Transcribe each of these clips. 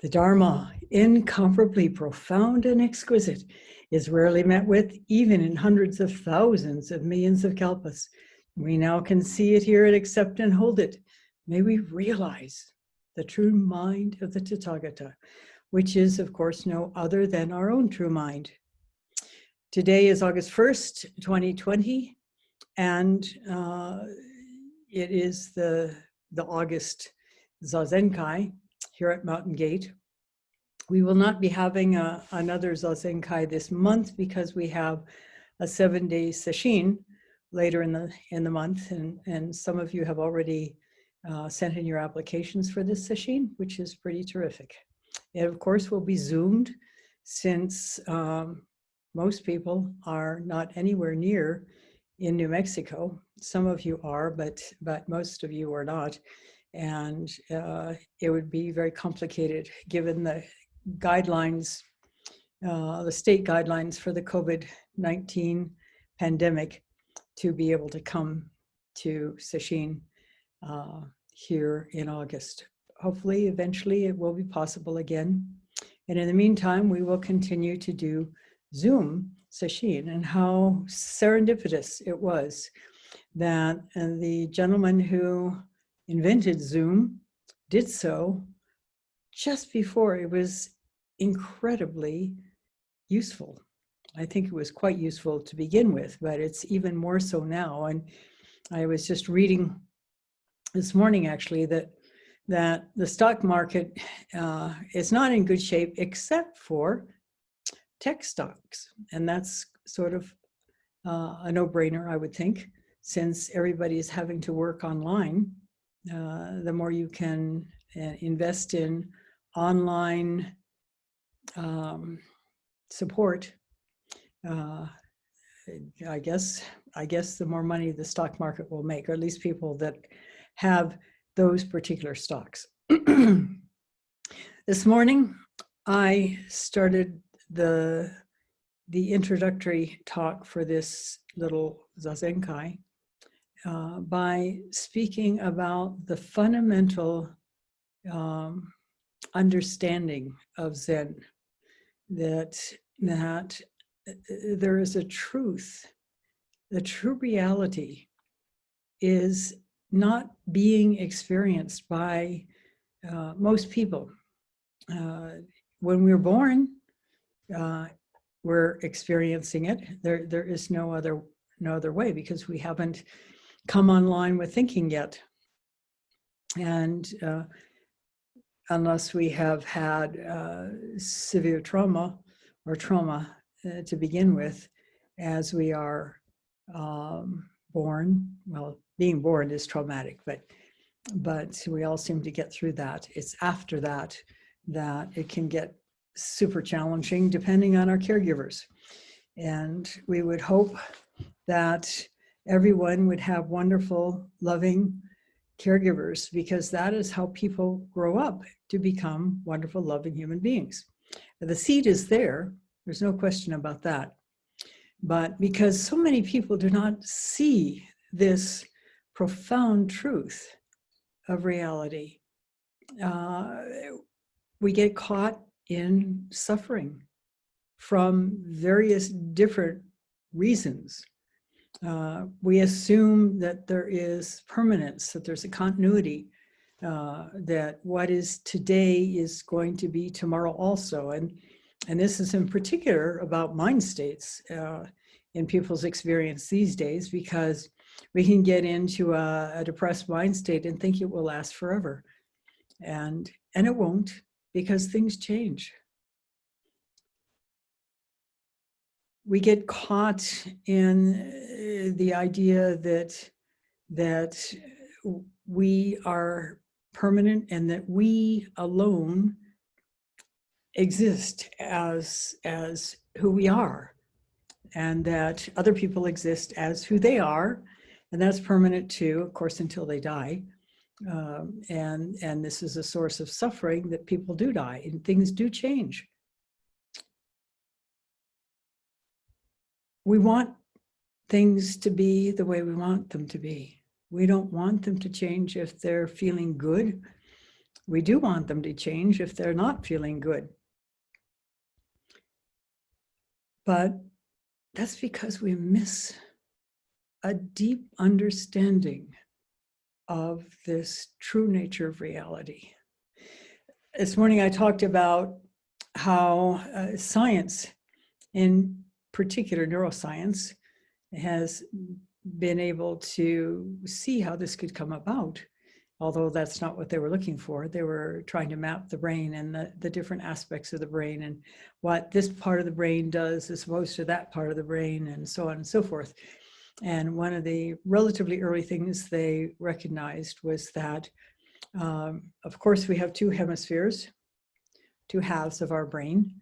The Dharma, incomparably profound and exquisite, is rarely met with even in hundreds of thousands of millions of kalpas. We now can see it, hear it, accept and hold it. May we realize the true mind of the Tathagata, which is, of course, no other than our own true mind. Today is August 1st, 2020, and it is the August Zazenkai here at Mountain Gate. We will not be having another Zazenkai this month because we have a 7-day sesshin later in the month, and some of you have already sent in your applications for this sesshin, which is pretty terrific. It, of course, will be Zoomed since most people are not anywhere near in New Mexico. Some of you are, but most of you are not. And it would be very complicated given the guidelines, the state guidelines for the COVID-19 pandemic to be able to come to sesshin here in August. Hopefully, eventually it will be possible again. And in the meantime, we will continue to do Zoom sesshin, and how serendipitous it was that the gentleman who invented Zoom did so just before it was incredibly useful. I think it was quite useful to begin with, but it's even more so now. And I was just reading this morning, actually, that the stock market is not in good shape except for tech stocks. And that's sort of a no-brainer, I would think, since everybody is having to work online. The more you can invest in online support, I guess the more money the stock market will make, or at least people that have those particular stocks. This morning, I started the introductory talk for this little Zazenkai by speaking about the fundamental understanding of Zen, that there is a truth. The true reality is not being experienced by most people. When we're born, we're experiencing it. There is no other way, because we haven't come online with thinking yet. And unless we have had severe trauma to begin with, as we are born. Well, being born is traumatic, but we all seem to get through that. It's after that it can get super challenging depending on our caregivers. And we would hope that everyone would have wonderful, loving caregivers, because that is how people grow up to become wonderful, loving human beings. The seed is there, there's no question about that. But because so many people do not see this profound truth of reality, we get caught in suffering from various different reasons. We assume that there is permanence, that there's a continuity, that what is today is going to be tomorrow also. And this is in particular about mind states in people's experience these days, because we can get into a depressed mind state and think it will last forever. And it won't, because things change. We get caught in the idea that we are permanent and that we alone exist as who we are, and that other people exist as who they are, and that's permanent too, of course, until they die. And this is a source of suffering, that people do die and things do change. We want things to be the way we want them to be. We don't want them to change if they're feeling good. We do want them to change if they're not feeling good. But that's because we miss a deep understanding of this true nature of reality. This morning I talked about how science, in particular neuroscience, has been able to see how this could come about, although that's not what they were looking for. They were trying to map the brain and the different aspects of the brain and what this part of the brain does as opposed to that part of the brain, and so on and so forth. And one of the relatively early things they recognized was that, of course, we have two hemispheres, two halves of our brain,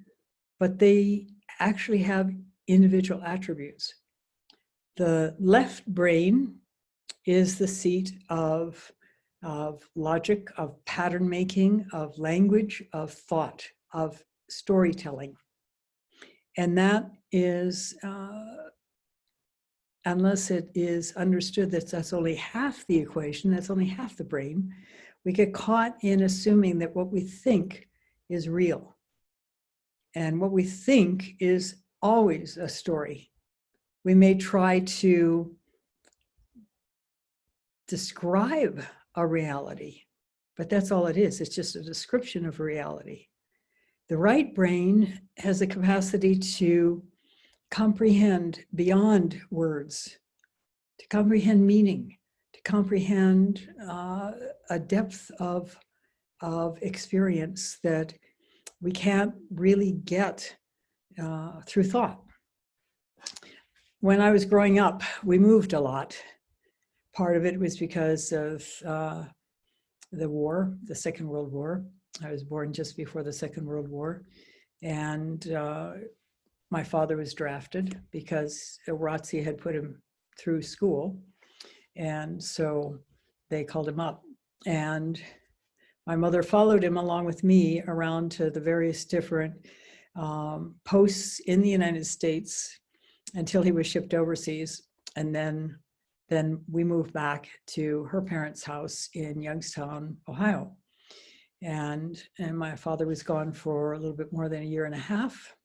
but they actually have individual attributes. The left brain is the seat of logic, of pattern making, of language, of thought, of storytelling. And that is, unless it is understood that that's only half the equation, that's only half the brain, we get caught in assuming that what we think is real. And what we think is always a story. We may try to describe a reality, but that's all it is. It's just a description of reality. The right brain has the capacity to comprehend beyond words, to comprehend meaning, to comprehend a depth of experience that we can't really get through thought. When I was growing up, we moved a lot. Part of it was because of the war, the Second World War. I was born just before the Second World War. And my father was drafted because ROTC had put him through school. And so they called him up. And my mother followed him along with me around to the various different posts in the United States until he was shipped overseas. And then we moved back to her parents' house in Youngstown, Ohio. And my father was gone for a little bit more than a year and a half.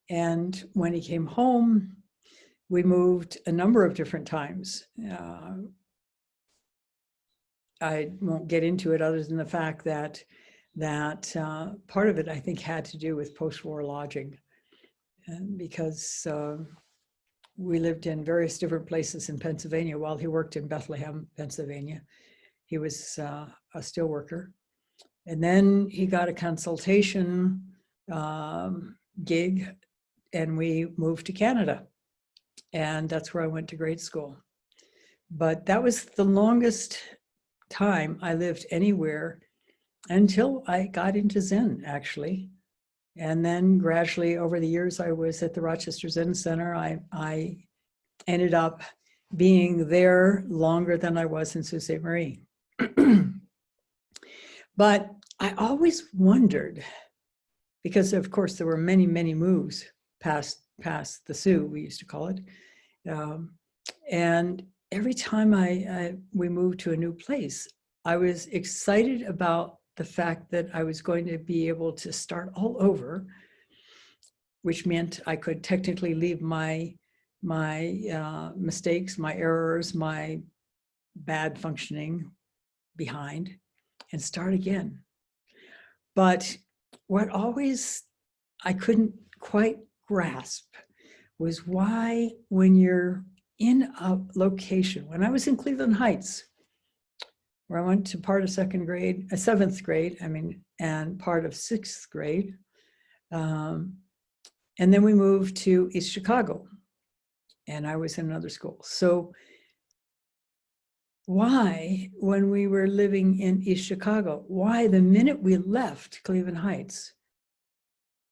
And when he came home, we moved a number of different times. I won't get into it other than the fact that part of it, I think, had to do with post-war lodging, because we lived in various different places in Pennsylvania while he worked in Bethlehem, Pennsylvania. He was a steel worker. And then he got a consultation gig, and we moved to Canada. And that's where I went to grade school. But that was the longest time I lived anywhere until I got into Zen, actually. And then gradually over the years I was at the Rochester Zen Center, I ended up being there longer than I was in Sault Ste. Marie. But I always wondered, because of course there were many, many moves past the Sioux, we used to call it. And every time we moved to a new place, I was excited about the fact that I was going to be able to start all over, which meant I could technically leave my mistakes, my errors, my bad functioning behind and start again. But what always I couldn't quite grasp was why, when you're in a location, when I was in Cleveland Heights, where I went to part of seventh grade, and part of sixth grade. And then we moved to East Chicago, and I was in another school. So why, when we were living in East Chicago, why the minute we left Cleveland Heights,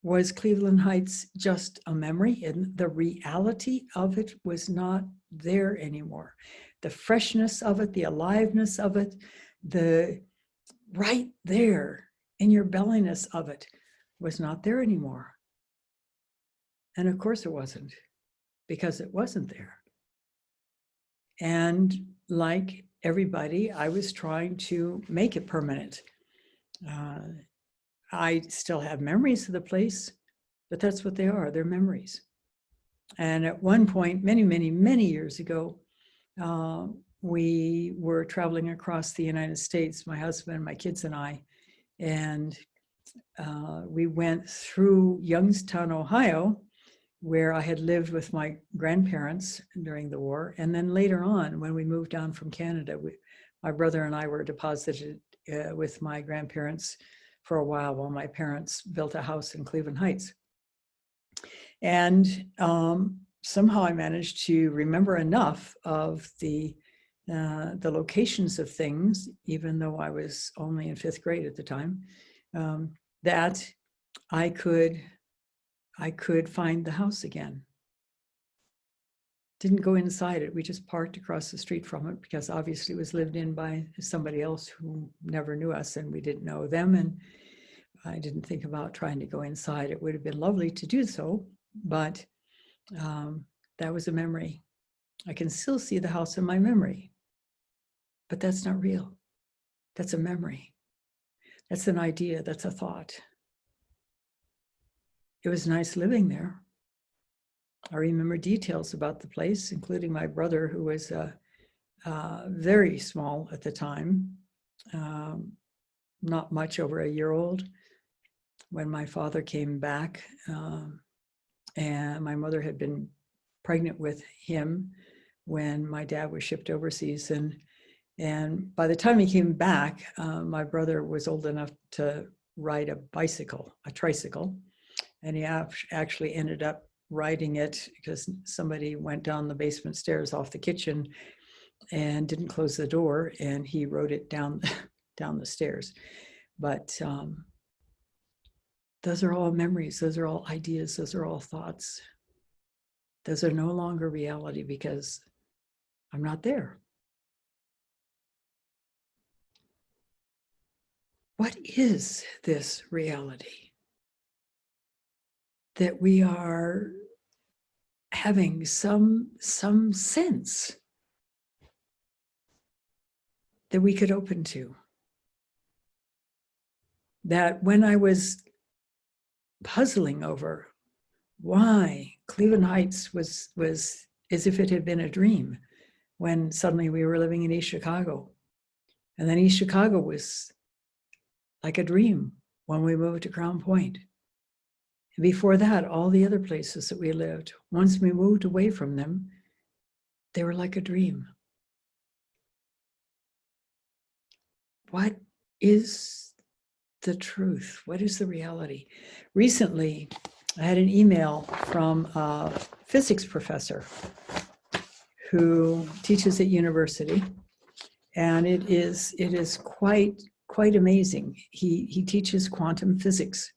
was Cleveland Heights just a memory and the reality of it was not there anymore? The freshness of it, the aliveness of it, the right there in your belliness of it was not there anymore. And of course it wasn't, because it wasn't there. And like everybody, I was trying to make it permanent. I still have memories of the place, but that's what they are. They're memories. And at one point, many, many, many years ago, we were traveling across the United States, my husband, my kids and I, and we went through Youngstown, Ohio, where I had lived with my grandparents during the war. And then later on, when we moved down from Canada, my brother and I were deposited with my grandparents for a while my parents built a house in Cleveland Heights. And somehow I managed to remember enough of the locations of things, even though I was only in 5th grade at the time, that I could find the house again. Didn't go inside it. We just parked across the street from it because obviously it was lived in by somebody else who never knew us and we didn't know them. And I didn't think about trying to go inside. It would have been lovely to do so, but that was a memory. I can still see the house in my memory, but that's not real. That's a memory. That's an idea. That's a thought. It was nice living there. I remember details about the place, including my brother, who was very small at the time, not much over a year old, when my father came back, and my mother had been pregnant with him when my dad was shipped overseas. And by the time he came back, my brother was old enough to ride a bicycle, a tricycle, and he actually ended up riding it because somebody went down the basement stairs off the kitchen and didn't close the door, and he rode it down the stairs. But those are all memories. Those are all ideas. Those are all thoughts. Those are no longer reality because I'm not there. What is this reality that we are having some sense that we could open to? That when I was puzzling over why Cleveland Heights was as if it had been a dream, when suddenly we were living in East Chicago. And then East Chicago was like a dream when we moved to Crown Point. And before that, all the other places that we lived, once we moved away from them, they were like a dream. What is the truth? What is the reality? Recently, I had an email from a physics professor who teaches at university, and it is quite amazing. He teaches quantum physics,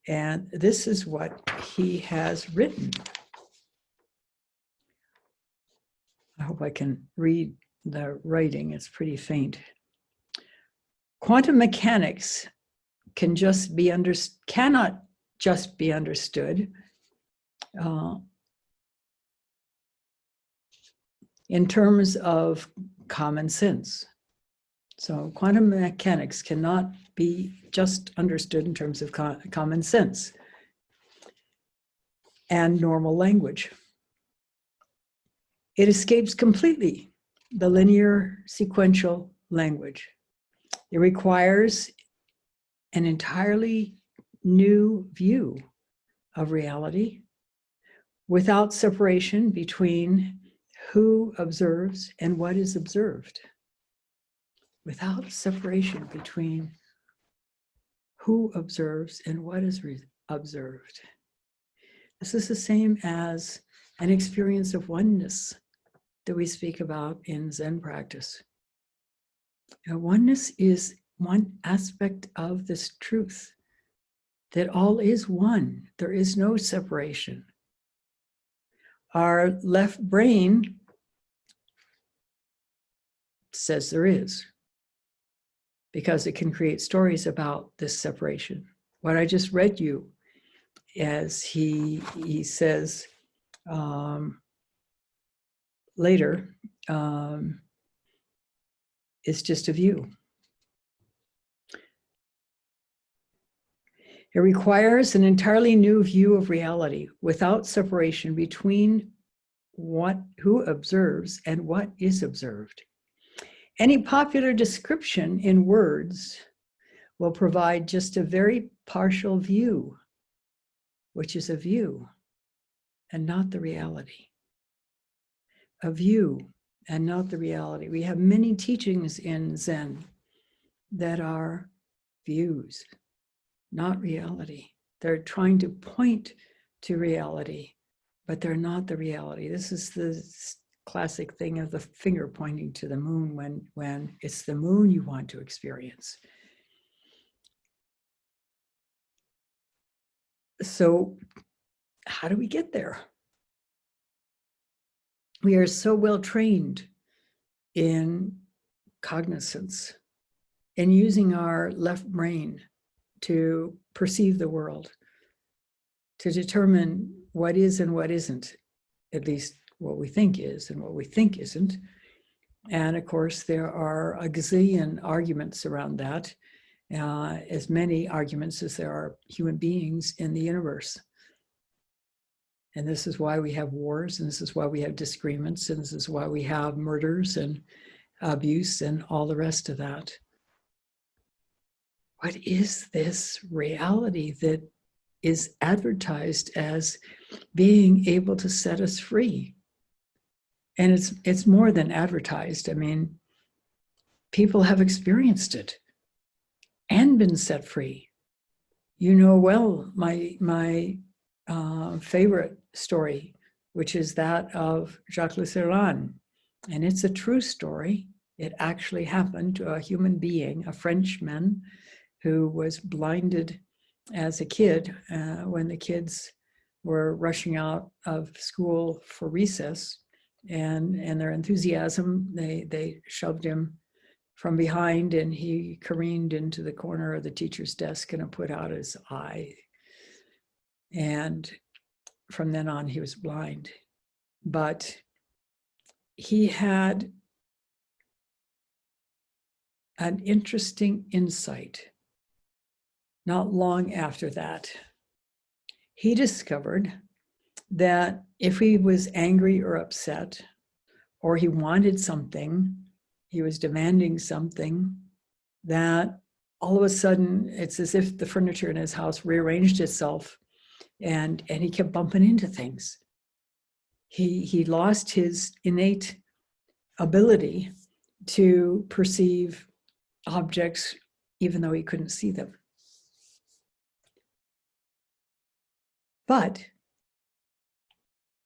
and this is what he has written. I hope I can read the writing. It's pretty faint. Quantum mechanics cannot just be understood in terms of common sense. So quantum mechanics cannot be just understood in terms of common sense and normal language. It escapes completely the linear sequential language. It requires an entirely new view of reality without separation between who observes and what is observed. Without separation between who observes and what is observed. This is the same as an experience of oneness that we speak about in Zen practice. Oneness is one aspect of this truth, that all is one. There is no separation. Our left brain says there is, because it can create stories about this separation. What I just read you, as he says later, is just a view. It requires an entirely new view of reality without separation between who observes and what is observed. Any popular description in words will provide just a very partial view, which is a view and not the reality. A view and not the reality. We have many teachings in Zen that are views, not reality. They're trying to point to reality, but they're not the reality. This is the classic thing of the finger pointing to the moon when it's the moon you want to experience. So how do we get there? We are so well trained in cognizance and using our left brain to perceive the world, to determine what is and what isn't, at least what we think is and what we think isn't. And of course, there are a gazillion arguments around that, as many arguments as there are human beings in the universe. And this is why we have wars, and this is why we have disagreements, and this is why we have murders and abuse and all the rest of that. What is this reality that is advertised as being able to set us free? And it's more than advertised. I mean, people have experienced it and been set free. You know well my favorite story, which is that of Jacques Lasserane. And it's a true story. It actually happened to a human being, a Frenchman, who was blinded as a kid when the kids were rushing out of school for recess, and their enthusiasm, they shoved him from behind, and he careened into the corner of the teacher's desk and it put out his eye. And from then on, he was blind. But he had an interesting insight. Not long after that, he discovered that if he was angry or upset, or he wanted something, he was demanding something, that all of a sudden it's as if the furniture in his house rearranged itself, and he kept bumping into things. He lost his innate ability to perceive objects even though he couldn't see them. But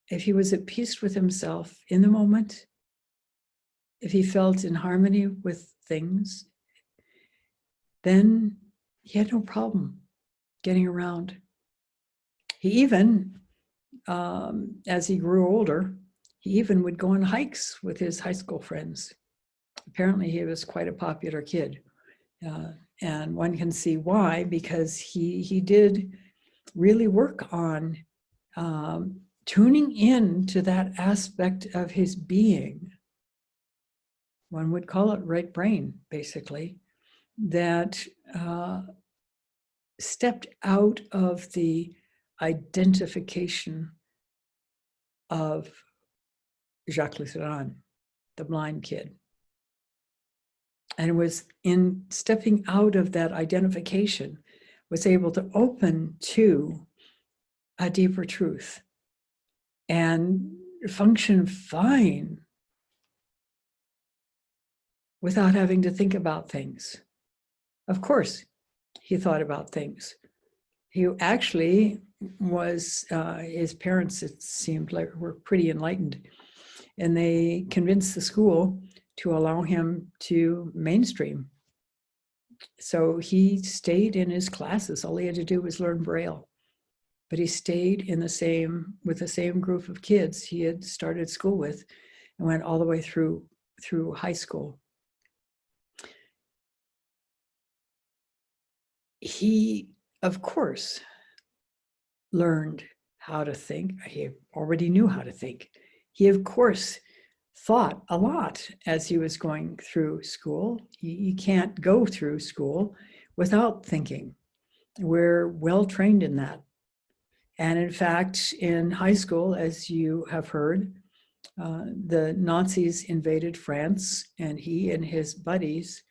if he was at peace with himself in the moment, if he felt in harmony with things, then he had no problem getting around. He even, as he grew older, he even would go on hikes with his high school friends. Apparently he was quite a popular kid. And one can see why, because he did really work on tuning in to that aspect of his being. One would call it right brain, basically, that stepped out of the identification of Jacques Lasserane, the blind kid. And it was in stepping out of that identification, was able to open to a deeper truth and function fine without having to think about things. Of course, he thought about things. He actually was, his parents, it seemed like, were pretty enlightened, and they convinced the school to allow him to mainstream. So he stayed in his classes. All he had to do was learn Braille. But he stayed with the same group of kids he had started school with, and went all the way through high school. He, of course, learned how to think. He already knew how to think. He, of course, thought a lot as he was going through school. You can't go through school without thinking. We're well trained in that. And in fact, in high school, as you have heard, the Nazis invaded France, and he and his buddies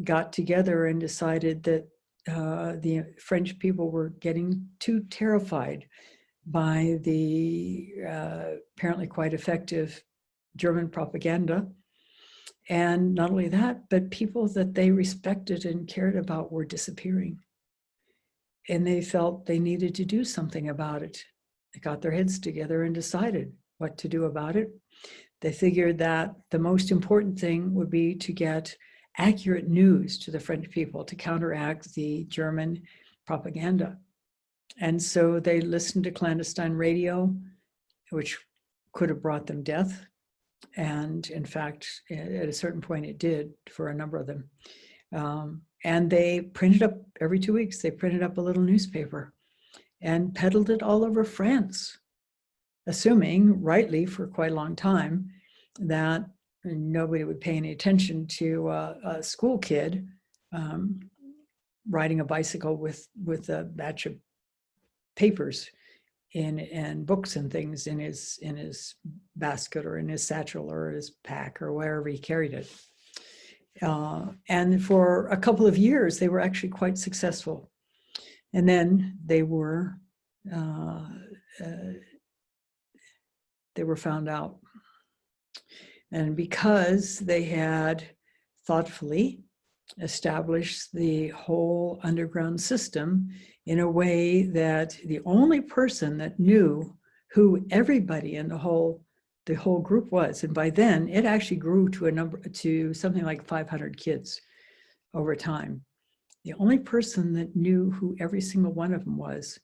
got together and decided that the French people were getting too terrified by the apparently quite effective German propaganda. And not only that, but people that they respected and cared about were disappearing. And they felt they needed to do something about it. They got their heads together and decided what to do about it. They figured that the most important thing would be to get accurate news to the French people to counteract the German propaganda. And so they listened to clandestine radio, which could have brought them death. And in fact, at a certain point, it did for a number of them. And they printed up, every 2 weeks, they printed up a little newspaper and peddled it all over France, assuming, rightly for quite a long time, that nobody would pay any attention to a school kid riding a bicycle with a batch of papers and books and things in his basket or in his satchel or his pack or wherever he carried it. And for a couple of years, they were actually quite successful. And then they were found out. And because they had thoughtfully established the whole underground system in a way that the only person that knew who everybody in the whole group was, and by then it actually grew to something like 500 kids over time. The only person that knew who every single one of them was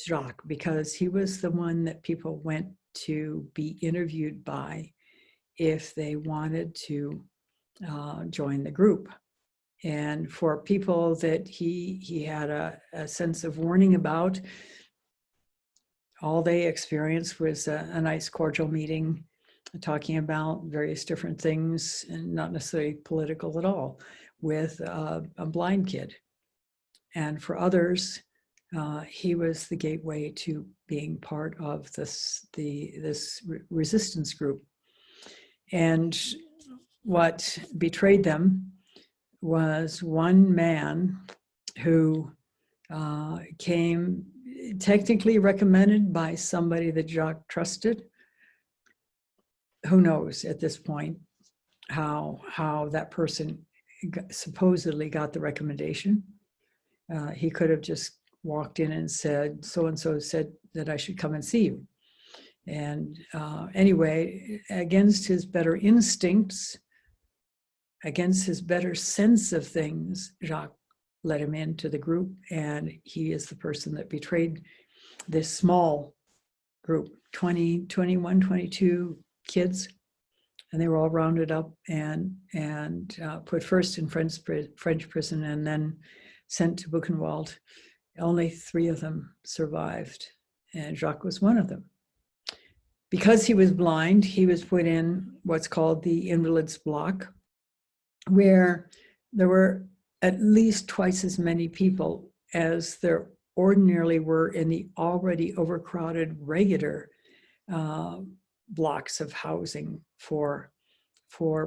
Jacques, because he was the one that people went to be interviewed by if they wanted to join the group. And for people that he had a sense of warning about, all they experienced was a nice cordial meeting talking about various different things, and not necessarily political at all, with a blind kid. And for others, he was the gateway to being part of this resistance group. And what betrayed them was one man who came technically recommended by somebody that Jacques trusted. Who knows at this point how that person supposedly got the recommendation. He could have just walked in and said, so-and-so said that I should come and see you. And anyway, against his better instincts, against his better sense of things, Jacques let him into the group, and he is the person that betrayed this small group, 20, 21, 22 kids, and they were all rounded up and put first in French prison and then sent to Buchenwald. Only 3 of them survived, and Jacques was one of them. Because he was blind, he was put in what's called the invalids block, where there were at least twice as many people as there ordinarily were in the already overcrowded regular blocks of housing for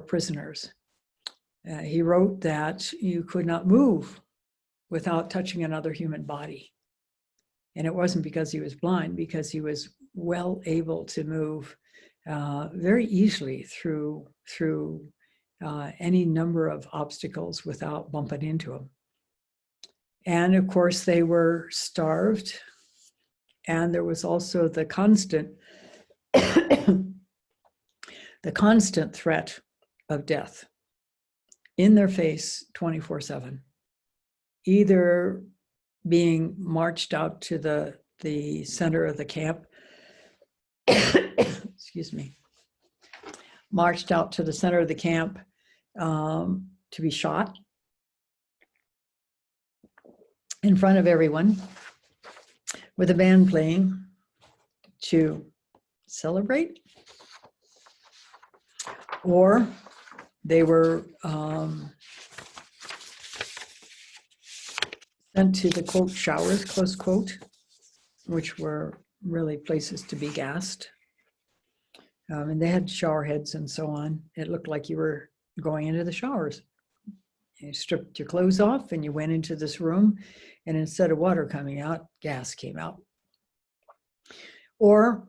prisoners. He wrote that you could not move without touching another human body. And it wasn't because he was blind, because he was well able to move very easily through any number of obstacles without bumping into them. And of course, they were starved. And there was also the constant threat of death in their face 24/7, either being marched out to the center of the camp, excuse me, marched out to the center of the camp to be shot in front of everyone with a band playing to celebrate, Or they were sent to the quote showers, close quote, which were really places to be gassed. And they had shower heads and so on. It looked like you were going into the showers. You stripped your clothes off and you went into this room, and instead of water coming out, gas came out. Or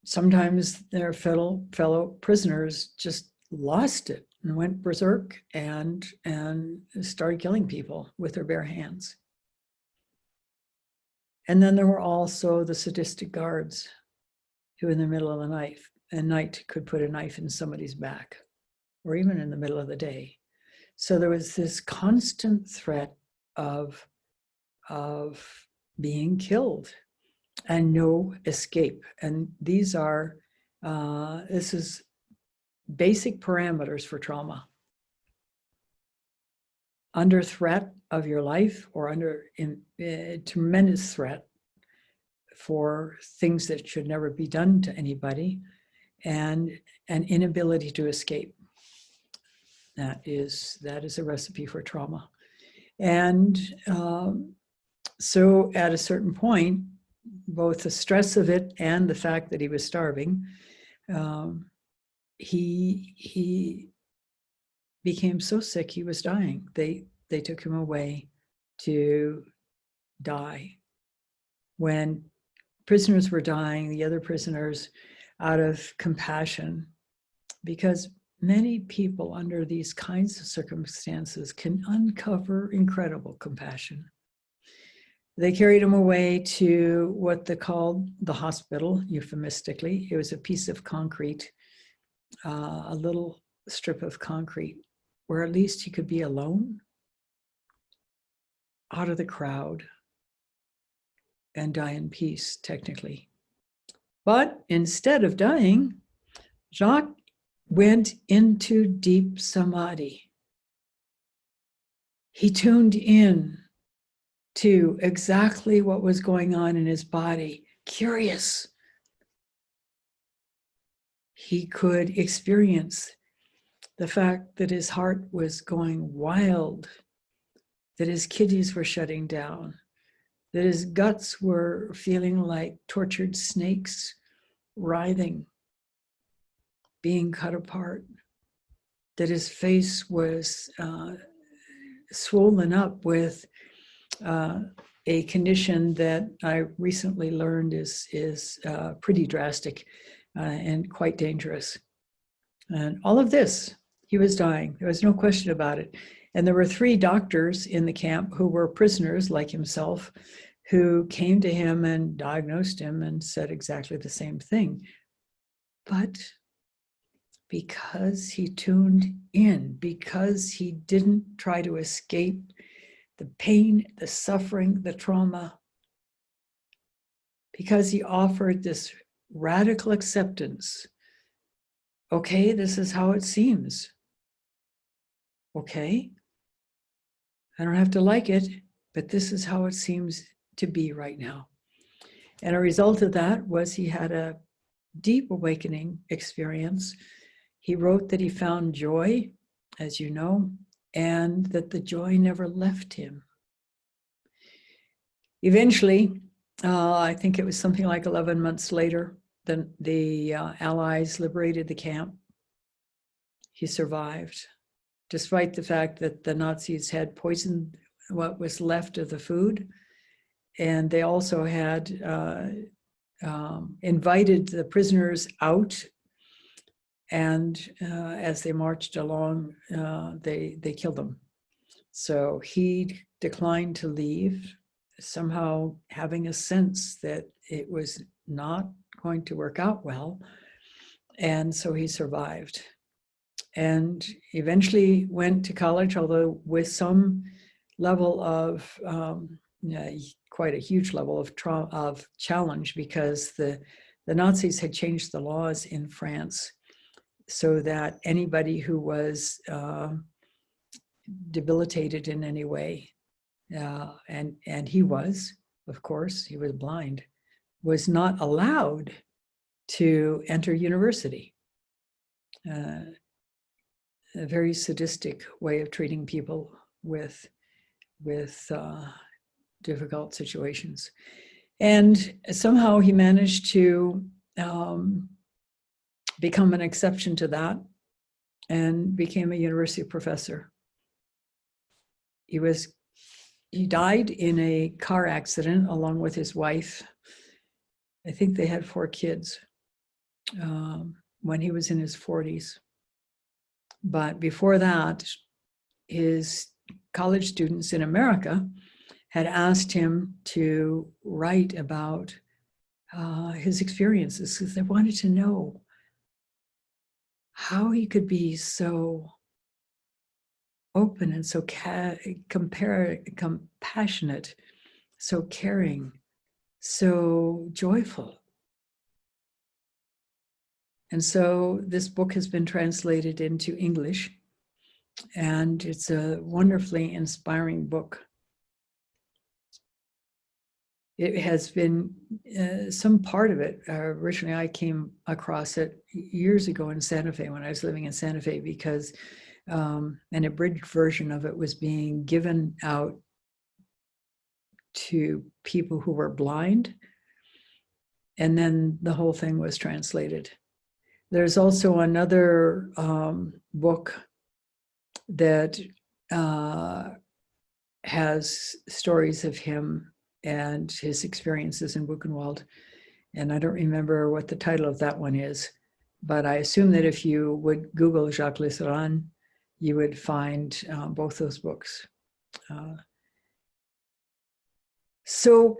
sometimes their fellow prisoners just lost it and went berserk and started killing people with their bare hands. And then there were also the sadistic guards who in the middle of the night could put a knife in somebody's back, or even in the middle of the day. So there was this constant threat of being killed and no escape. And these are, this is basic parameters for trauma. Under threat of your life, or under tremendous threat for things that should never be done to anybody, and an inability to escape. That is a recipe for trauma. And so at a certain point, both the stress of it and the fact that he was starving, he became so sick he was dying. They took him away to die. When prisoners were dying, the other prisoners, out of compassion, because many people under these kinds of circumstances can uncover incredible compassion. They carried him away to what they called the hospital, euphemistically. It was a piece of concrete, a little strip of concrete, where at least he could be alone, out of the crowd, and die in peace, technically. But instead of dying, Jacques went into deep samadhi. He tuned in to exactly what was going on in his body, curious. He could experience the fact that his heart was going wild, that his kidneys were shutting down, that his guts were feeling like tortured snakes, writhing, being cut apart, that his face was swollen up with a condition that I recently learned is pretty drastic and quite dangerous. And all of this, he was dying. There was no question about it. And there were 3 doctors in the camp who were prisoners like himself, who came to him and diagnosed him and said exactly the same thing. But because he tuned in, because he didn't try to escape the pain, the suffering, the trauma, because he offered this radical acceptance. Okay, this is how it seems. Okay, I don't have to like it, but this is how it seems to be right now. And a result of that was he had a deep awakening experience. He wrote that he found joy, as you know, and that the joy never left him. Eventually, I think it was something like 11 months later, the Allies liberated the camp. He survived, despite the fact that the Nazis had poisoned what was left of the food. And they also had invited the prisoners out. And as they marched along, they killed them. So he declined to leave, somehow having a sense that it was not going to work out well. And so he survived and eventually went to college, although with some level of, quite a huge level of challenge, because the Nazis had changed the laws in France so that anybody who was debilitated in any way, and he was, of course, he was blind, was not allowed to enter university. a very sadistic way of treating people with difficult situations. And somehow he managed to become an exception to that and became a university professor. He died in a car accident along with his wife. I think they had 4 kids when he was in his 40s. But before that, his college students in America had asked him to write about his experiences because they wanted to know how he could be so open and so compassionate, so caring, so joyful. And so this book has been translated into English, and it's a wonderfully inspiring book. It has been, some part of it, originally I came across it years ago in Santa Fe when I was living in Santa Fe, because an abridged version of it was being given out to people who were blind, and then the whole thing was translated. There's also another book that has stories of him and his experiences in Buchenwald. And I don't remember what the title of that one is, but I assume that if you would Google Jacques Lissaran, you would find both those books. So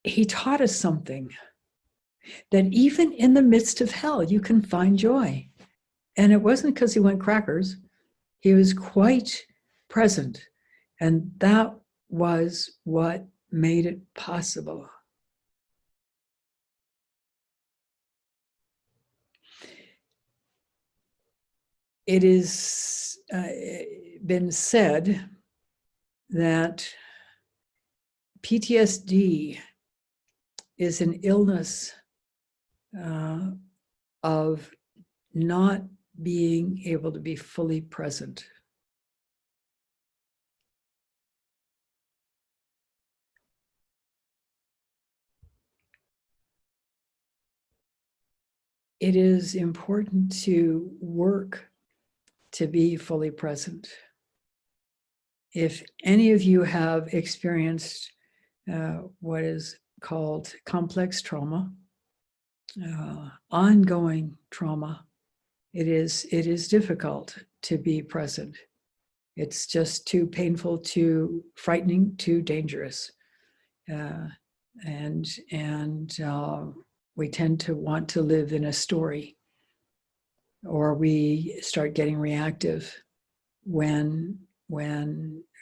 he taught us something, that even in the midst of hell, you can find joy. And it wasn't because he went crackers. He was quite present. And that was what made it possible. It has been said that PTSD is an illness of not being able to be fully present. It is important to work to be fully present. If any of you have experienced what is called complex trauma, ongoing trauma, it is difficult to be present. It's just too painful, too frightening, too dangerous. And we tend to want to live in a story, or we start getting reactive when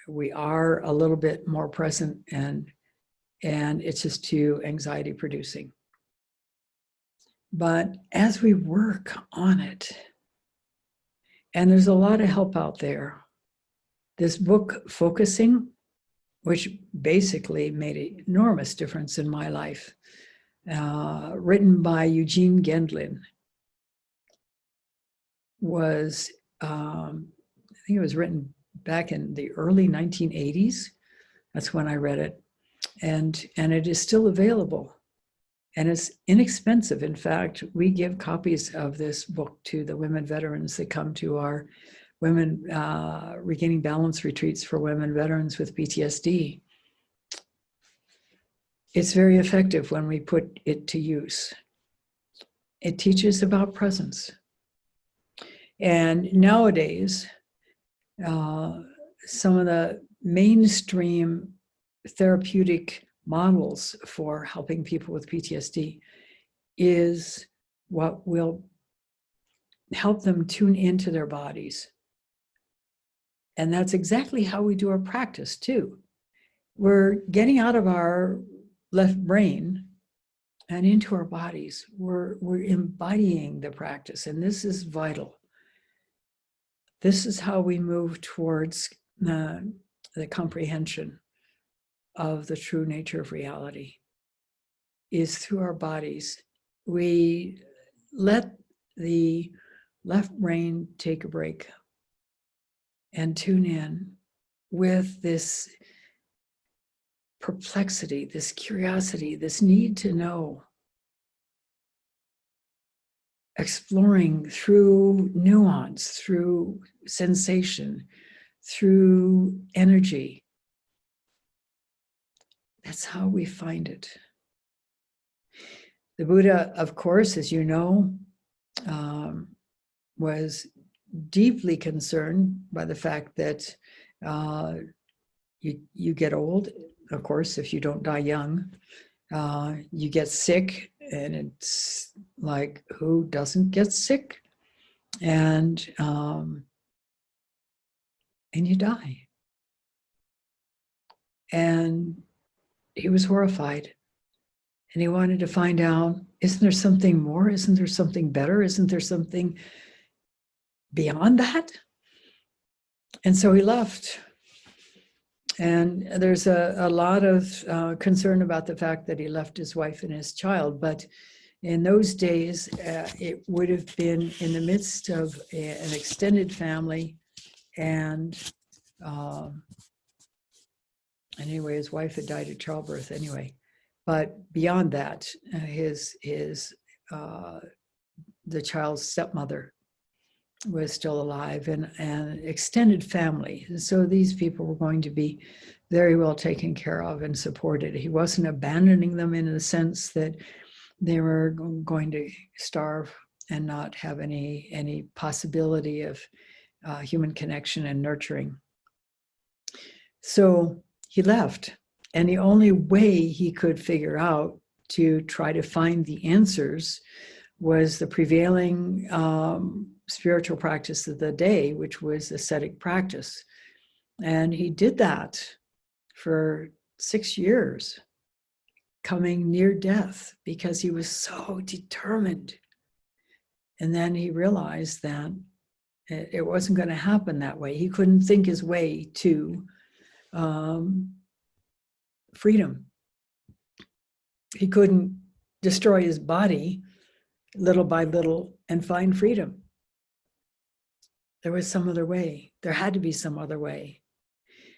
we are a little bit more present, and it's just too anxiety producing. But as we work on it, and there's a lot of help out there, this book, Focusing, which basically made an enormous difference in my life, written by Eugene Gendlin, was, I think it was written back in the early 1980s. That's when I read it. And it is still available. And it's inexpensive. In fact, we give copies of this book to the women veterans that come to our women regaining balance retreats for women veterans with PTSD. It's very effective when we put it to use. It teaches about presence. And nowadays, some of the mainstream therapeutic models for helping people with PTSD is what will help them tune into their bodies. And that's exactly how we do our practice too. We're getting out of our left brain and into our bodies. We're embodying the practice, and this is vital. This is how we move towards the comprehension of the true nature of reality, is through our bodies. We let the left brain take a break and tune in with this perplexity, this curiosity, this need to know, exploring through nuance, through sensation, through energy. That's how we find it. The Buddha, of course, as you know, was deeply concerned by the fact that you get old. Of course, if you don't die young, you get sick, and it's like, who doesn't get sick? And you die. And he was horrified. And he wanted to find out, isn't there something more? Isn't there something better? Isn't there something beyond that? And so he left. And there's a lot of concern about the fact that he left his wife and his child. But in those days, it would have been in the midst of an extended family. And anyway, his wife had died at childbirth anyway. But beyond that, the child's stepmother was still alive, and extended family. So these people were going to be very well taken care of and supported. He wasn't abandoning them in the sense that they were going to starve and not have any possibility of human connection and nurturing. So he left. And the only way he could figure out to try to find the answers was the prevailing spiritual practice of the day, which was ascetic practice. And he did that for 6 years, coming near death, because he was so determined. And then he realized that it wasn't going to happen that way. He couldn't think his way to freedom. He couldn't destroy his body little by little and find freedom. There was some other way. There had to be some other way.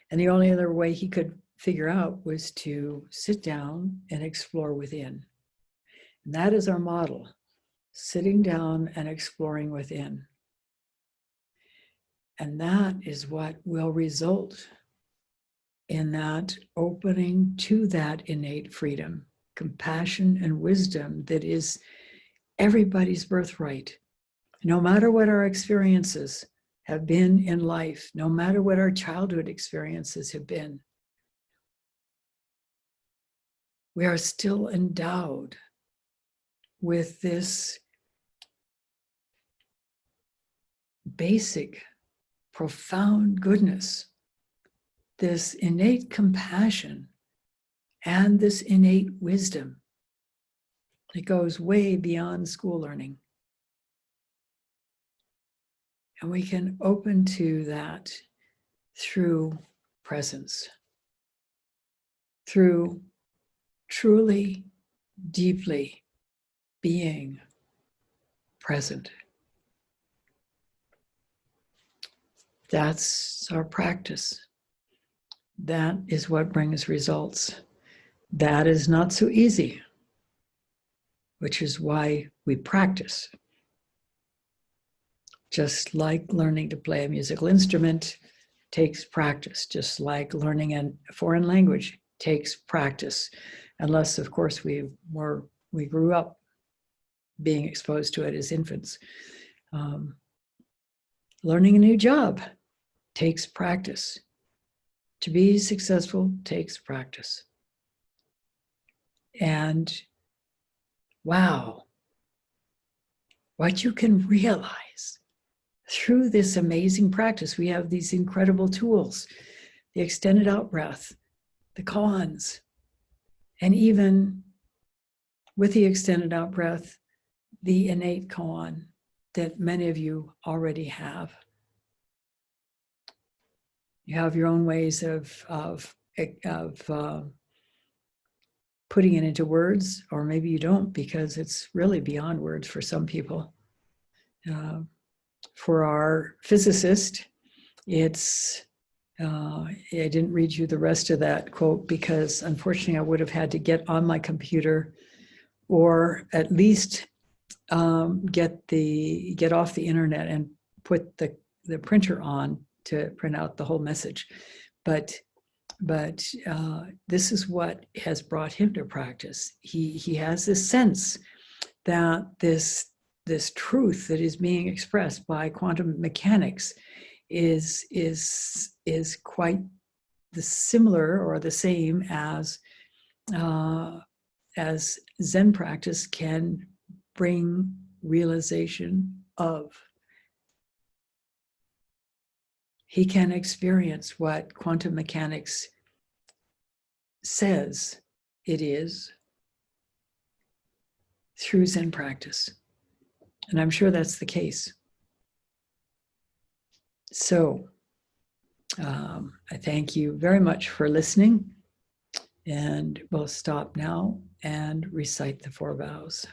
And the only other way he could figure out was to sit down and explore within. And that is our model, sitting down and exploring within. And that is what will result in that opening to that innate freedom, compassion, and wisdom that is everybody's birthright. No matter what our experiences have been in life, no matter what our childhood experiences have been, we are still endowed with this basic, profound goodness, this innate compassion, and this innate wisdom. It goes way beyond school learning. And we can open to that through presence, through truly, deeply being present. That's our practice. That is what brings results. That is not so easy, which is why we practice. Just like learning to play a musical instrument takes practice, just like learning a foreign language takes practice, unless, of course, we grew up being exposed to it as infants. Learning a new job takes practice. To be successful takes practice. And wow, what you can realize through this amazing practice. We have these incredible tools, the extended out breath, the koans, and even with the extended out breath, the innate koan that many of you already have. You have your own ways of putting it into words, or maybe you don't, because it's really beyond words for some people. For our physicist, It's, I didn't read you the rest of that quote because unfortunately I would have had to get on my computer or at least get off the internet and put the printer on to print out the whole message. But this is what has brought him to practice. He has this sense that this truth that is being expressed by quantum mechanics is quite the similar or the same as Zen practice can bring realization of. He can experience what quantum mechanics says it is through Zen practice. And I'm sure that's the case. So I thank you very much for listening, and we'll stop now and recite the 4 vows.